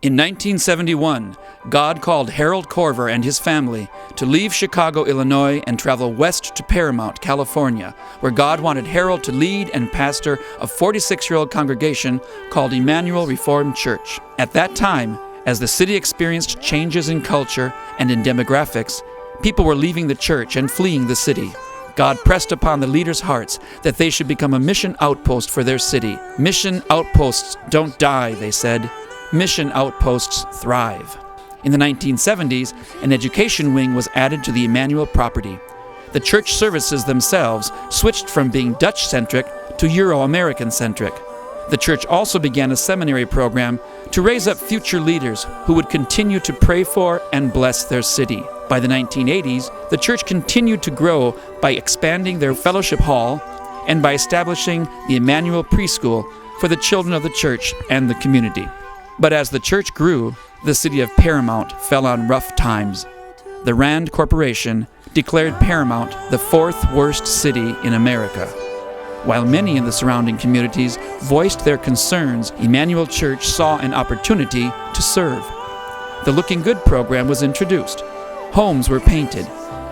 In 1971, God called Harold Corver and his family to leave Chicago, Illinois, and travel west to Paramount, California, where God wanted Harold to lead and pastor a 46-year-old congregation called Emmanuel Reformed Church. At that time, as the city experienced changes in culture and in demographics, people were leaving the church and fleeing the city. God pressed upon the leaders' hearts that they should become a mission outpost for their city. Mission outposts don't die, they said. Mission outposts thrive. In the 1970s, an education wing was added to the Emmanuel property. The church services themselves switched from being Dutch-centric to Euro-American-centric. The church also began a seminary program to raise up future leaders who would continue to pray for and bless their city. By the 1980s, the church continued to grow by expanding their fellowship hall and by establishing the Emmanuel Preschool for the children of the church and the community. But as the church grew, the city of Paramount fell on rough times. The Rand Corporation declared Paramount the fourth worst city in America. While many in the surrounding communities voiced their concerns, Emmanuel Church saw an opportunity to serve. The Looking Good program was introduced. Homes were painted,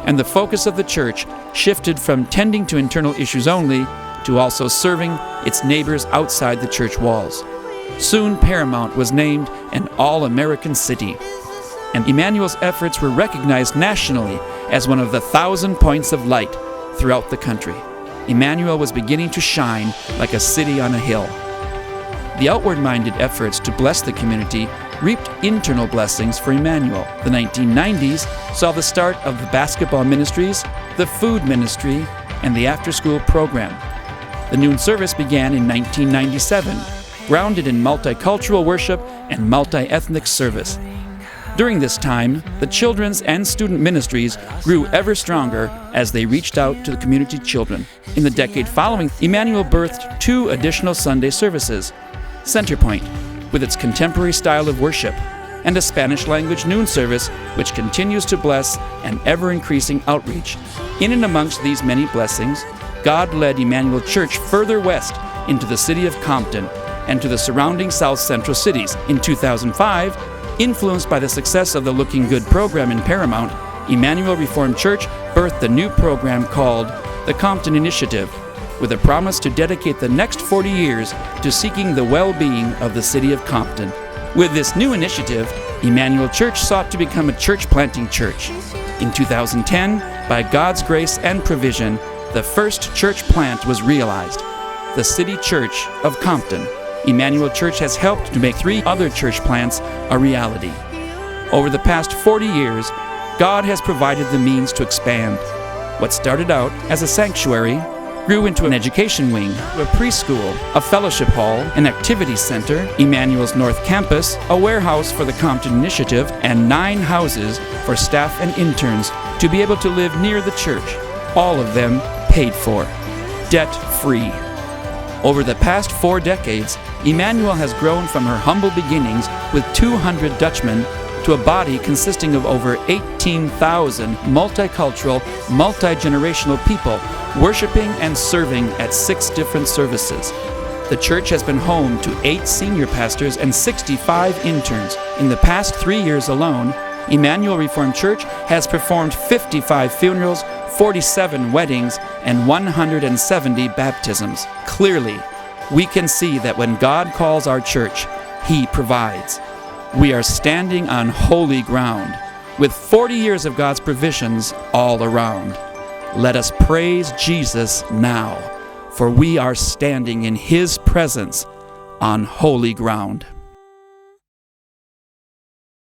and the focus of the church shifted from tending to internal issues only to also serving its neighbors outside the church walls. Soon Paramount was named an all-American city, and Emmanuel's efforts were recognized nationally as one of the 1,000 points of light throughout the country. Emmanuel was beginning to shine like a city on a hill. The outward-minded efforts to bless the community reaped internal blessings for Emmanuel. The 1990s saw the start of the basketball ministries, the food ministry, and the after-school program. The noon service began in 1997, grounded in multicultural worship and multi-ethnic service. During this time, the children's and student ministries grew ever stronger as they reached out to the community children. In the decade following, Emmanuel birthed 2 additional Sunday services: Centerpoint, with its contemporary style of worship, and a Spanish-language noon service, which continues to bless an ever-increasing outreach. In and amongst these many blessings, God led Emmanuel Church further west into the city of Compton and to the surrounding South Central cities. In 2005, influenced by the success of the Looking Good program in Paramount, Emmanuel Reformed Church birthed a new program called the Compton Initiative, with a promise to dedicate the next 40 years to seeking the well-being of the city of Compton. With this new initiative, Emmanuel Church sought to become a church-planting church. In 2010, by God's grace and provision, the first church plant was realized, the City Church of Compton. Emmanuel Church has helped to make 3 other church plants a reality. Over the past 40 years, God has provided the means to expand. What started out as a sanctuary grew into an education wing, a preschool, a fellowship hall, an activity center, Emmanuel's North Campus, a warehouse for the Compton Initiative, and 9 houses for staff and interns to be able to live near the church, all of them paid for, debt-free. Over the past 4 decades, Emmanuel has grown from her humble beginnings with 200 Dutchmen to a body consisting of over 18,000 multicultural, multi-generational people worshiping and serving at 6 different services. The church has been home to 8 senior pastors and 65 interns. In the past 3 years alone, Emmanuel Reformed Church has performed 55 funerals, 47 weddings, and 170 baptisms. Clearly, we can see that when God calls our church, He provides. We are standing on holy ground, with 40 years of God's provisions all around. Let us praise Jesus now, for we are standing in His presence on holy ground.